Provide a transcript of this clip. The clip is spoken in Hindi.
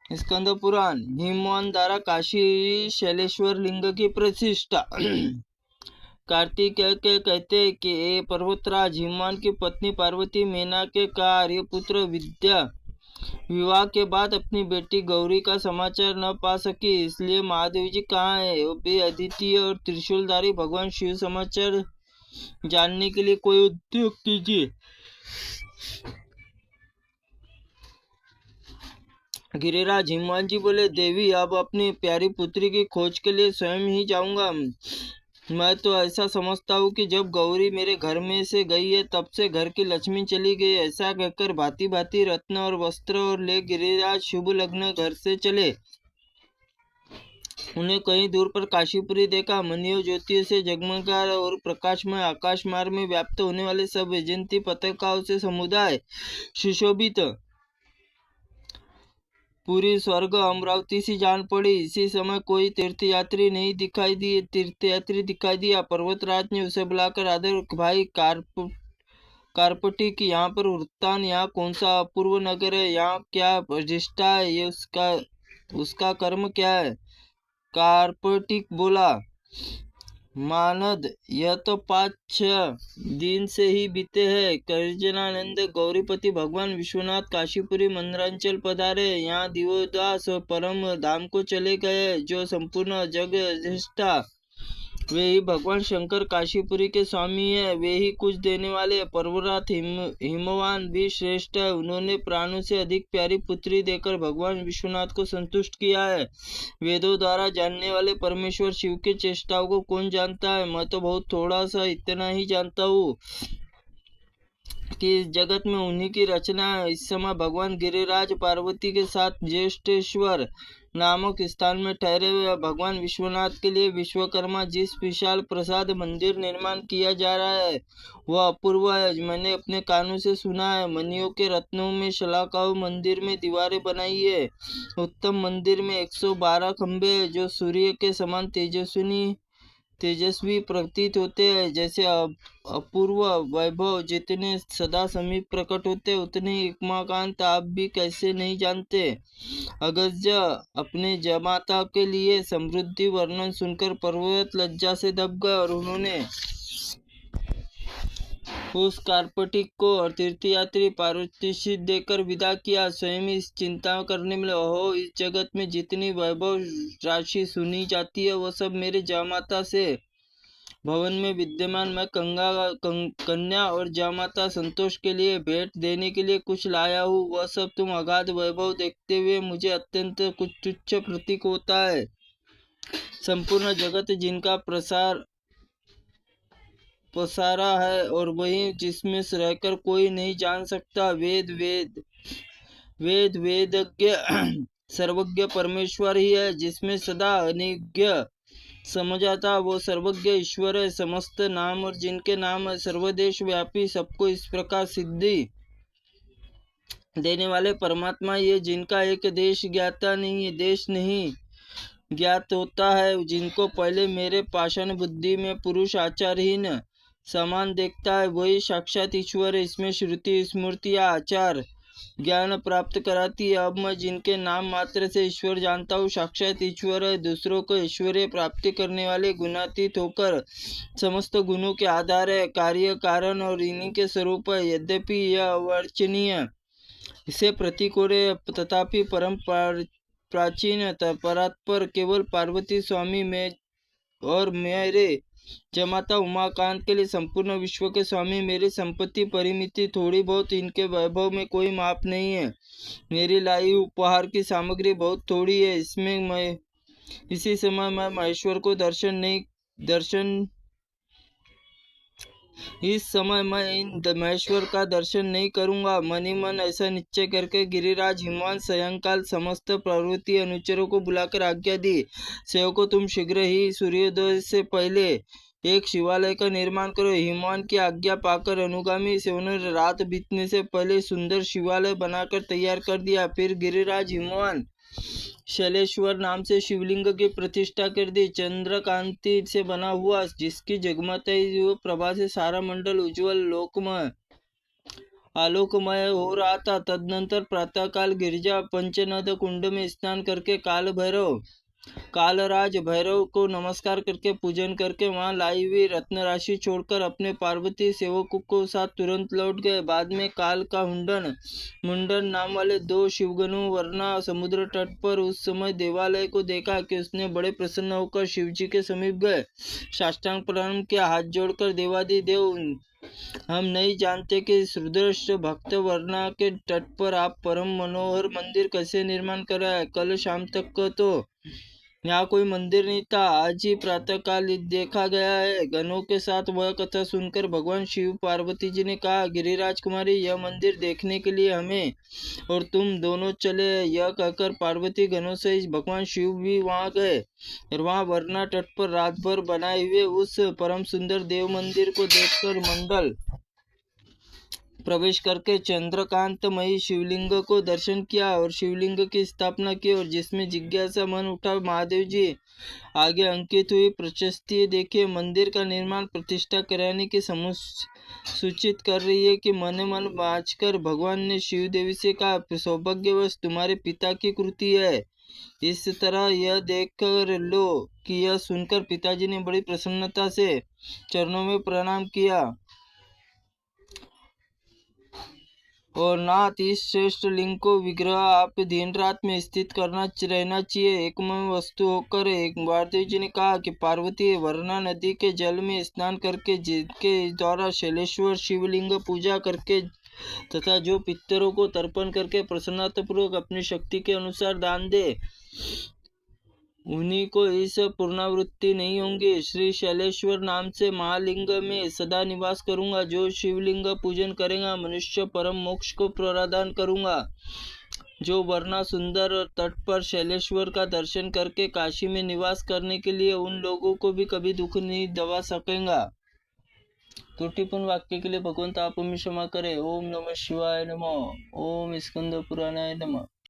स्कंद पुराण। हिमवान द्वारा काशी शैलेश्वर लिंग की प्रतिष्ठा। कार्तिकेय के कहते हैं कि ये पर्वतराज हिमवान की पत्नी पार्वती मेना के का आर्यपुत्र विद्या विवाह के बाद अपनी बेटी गौरी का समाचार न पा सकी, इसलिए महादेव जी कहाँ है वे अद्वितीय और त्रिशूलधारी भगवान शिव समाचार जानने के लिए कोई उद्योग कीजिए। गिरिराज हिमवान जी बोले, देवी अब अपनी प्यारी पुत्री की खोज के लिए स्वयं ही जाऊंगा। मैं तो ऐसा समझता हूँ कि जब गौरी मेरे घर में से गई है तब से घर की लक्ष्मी चली गई। ऐसा कहकर भांति भांति रत्न और वस्त्र और ले गिरिराज शुभ लग्न घर से चले। उन्हें कहीं दूर पर काशीपुरी देखा। मनियों ज्योतियों से जगमगा और प्रकाशमय आकाश मार्ग में व्याप्त होने वाले सब वैजयंती पताकाओं से समुदाय सुशोभित पूरी स्वर्ग अमरावती सी जान पड़ी। इसी समय कोई तीर्थयात्री दिखाई दिया। पर्वतराज ने उसे बुलाकर आदर, भाई कार्पटिक, यहाँ पर वृत्तान, यहाँ कौन सा अपूर्व नगर है, यहाँ क्या प्रतिष्ठा है, ये उसका कर्म क्या है। कार्पटिक बोला, मानद, यह तो 5-6 दिन से ही बीते हैं। कर्जनानंद गौरीपति भगवान विश्वनाथ काशीपुरी मंदिरांचल पधारे। यहाँ दिवोदास और परम धाम को चले गए। जो संपूर्ण जग अधिष्ठा वे ही भगवान शंकर काशीपुरी के स्वामी है। वे ही कुछ देने वाले। पर्वरात हिमवान भी श्रेष्ठ है। उन्होंने प्राणों से अधिक प्यारी पुत्री देकर भगवान विश्वनाथ को संतुष्ट किया है। वेदों द्वारा जानने वाले परमेश्वर शिव के चेष्टाओं को कौन जानता है। मैं तो बहुत थोड़ा सा इतना ही जानता हूँ कि इस जगत में उन्हीं की रचना है। इस समय भगवान गिरिराज पार्वती के साथ ज्येष्ठेश्वर नामक स्थान में ठहरे हुए। भगवान विश्वनाथ के लिए विश्वकर्मा जिस विशाल प्रसाद मंदिर निर्माण किया जा रहा है वह अपूर्व है। मैंने अपने कानों से सुना है। मनियों के रत्नों में शलाकाओं मंदिर में दीवारें बनाई है। उत्तम मंदिर में 112 खंभे हैं जो सूर्य के समान तेजस्वी प्रतीत होते हैं। जैसे अपूर्व वैभव जितने सदा समीप प्रकट होते उतने ही उमाकांत आप भी कैसे नहीं जानते। अगस्त्य अपने जमाता के लिए समृद्धि वर्णन सुनकर पर्वत लज्जा से दब गए और उन्होंने उस कार्पटिक को और तीर्थयात्री पारितोषिक देकर विदा किया। स्वयं इस चिंता करने में, ओहो, इस जगत में जितनी वैभव राशि सुनी जाती है वह सब मेरे जमाता से भवन में विद्यमान। मैं कन्या और जामाता संतोष के लिए भेंट देने के लिए कुछ लाया हूँ। वह सब तुम अगाध वैभव देखते हुए मुझे अत्यंत कुछ तुच्छ प्रतीक होता है। संपूर्ण जगत जिनका पसारा है और वही जिसमें रहकर कोई नहीं जान सकता। वेदज्ञ सर्वज्ञ परमेश्वर ही है जिसमें सदा अनिज्ञ समझाता वो सर्वज्ञ ईश्वर है। समस्त नाम और जिनके नाम है सर्वदेश व्यापी, सबको इस प्रकार सिद्धि देने वाले परमात्मा ये जिनका एक देश नहीं ज्ञात होता है, जिनको पहले मेरे पाषाण बुद्धि में पुरुष आचारहीन समान देखता है वही साक्षात ईश्वर है। इसमें श्रुति स्मृति या आचार ज्ञान प्राप्त कराती है। अब मैं जिनके नाम मात्र से ईश्वर जानता हूँ साक्षात ईश्वर है। दूसरों को ऐश्वर्य प्राप्ति करने वाले गुणातीत होकर समस्त गुणों के आधार है, कार्य कारण और इन्हीं के स्वरूप है। यद्यपि यह अवर्चनीय इसे प्रतीक हो रहे तथापि परम प्राचीन परात्पर केवल पार्वती स्वामी में और मेरे जमाता उमाकांत के लिए संपूर्ण विश्व के स्वामी। मेरी संपत्ति परिमिति थोड़ी बहुत, इनके वैभव में कोई माप नहीं है। मेरी लाई उपहार की सामग्री बहुत थोड़ी है। इसी समय मैं महेश्वर को इस समय मैं इन महेश्वर का दर्शन नहीं करूंगा। मनी मन ऐसा निश्चय करके गिरिराज हिमवान सायंकाल समस्त प्रवृत्ति अनुचरों को बुलाकर आज्ञा दी, सेवकों तुम शीघ्र ही सूर्योदय से पहले एक शिवालय का निर्माण करो। हिमवान की आज्ञा पाकर अनुगामी सेवकों ने रात बीतने से पहले सुंदर शिवालय बनाकर तैयार कर दिया। फिर गिरिराज हिमवान शैलेश्वर नाम से शिवलिंग की प्रतिष्ठा कर दी। चंद्रकांति से बना हुआ जिसकी जगमगाती प्रभा से सारा मंडल उज्ज्वल लोकमय आलोकमय हो रहा था। तदनंतर प्रातःकाल गिरिजा पंचनद कुंड में स्नान करके कालराज भैरव को नमस्कार करके पूजन करके वहां लाई हुई रत्न राशि छोड़कर अपने पार्वती सेवकों को साथ तुरंत लौट गए। बाद में काल का मुंडन नाम वाले 2 शिवगणों वरना समुद्र तट पर उस समय देवालय को देखा कि उसने बड़े प्रसन्न होकर शिवजी के समीप गए, साष्टांग प्रणाम किया, हाथ जोड़कर देवादिदेव, हम नहीं जानते कि इस रुद्रष्ट भक्त वर्णा के तट पर आप परम मनोहर मंदिर कैसे निर्माण कर रहे हैं। कल शाम तक तो यहाँ कोई मंदिर नहीं था, आज ही प्रातःकाल देखा गया है। गणों के साथ वह कथा सुनकर भगवान शिव पार्वती जी ने कहा, गिरिराज कुमारी, यह मंदिर देखने के लिए हमें और तुम दोनों चले। यह कहकर पार्वती गणों से भगवान शिव भी वहां गए और वहां वरना तट पर रात भर बनाए हुए उस परम सुंदर देव मंदिर को देखकर मंडल प्रवेश करके चंद्रकांतमयी शिवलिंग को दर्शन किया और शिवलिंग की स्थापना की और जिसमें जिज्ञासा मन उठा महादेव जी आगे अंकित हुई प्रशस्ति देखिए। मंदिर का निर्माण प्रतिष्ठा कराने की सूचित कर रही है कि मन मन बाँचकर भगवान ने शिव देवी से कहा, सौभाग्यवश तुम्हारे पिता की कृति है। इस तरह यह देख कर लो कि यह सुनकर पिताजी ने बड़ी प्रसन्नता से चरणों में प्रणाम किया और नाथ, इस श्रेष्ठ लिंग को विग्रह आप दिन रात में स्थित रहना चाहिए, एकमेव वस्तु होकर। एक महादेव जी ने कहा कि पार्वती वरना नदी के जल में स्नान करके जिनके द्वारा शैलेश्वर शिवलिंग पूजा करके तथा जो पितरों को तर्पण करके प्रसन्नतापूर्वक अपनी शक्ति के अनुसार दान दे, उन्हीं को इस पुनरावृत्ति नहीं होंगी। श्री शैलेश्वर नाम से महालिंग में सदा निवास करूंगा। जो शिवलिंग पूजन करेगा मनुष्य परम मोक्ष को प्रदान करूंगा। जो वरना सुंदर तट पर शैलेश्वर का दर्शन करके काशी में निवास करने के लिए उन लोगों को भी कभी दुख नहीं दबा सकेगा। त्रुटिपूर्ण वाक्य के लिए भगवंत आप हमें क्षमा करें। ओम नमः शिवाय नमः। ओम स्कंद पुराणाय नमः।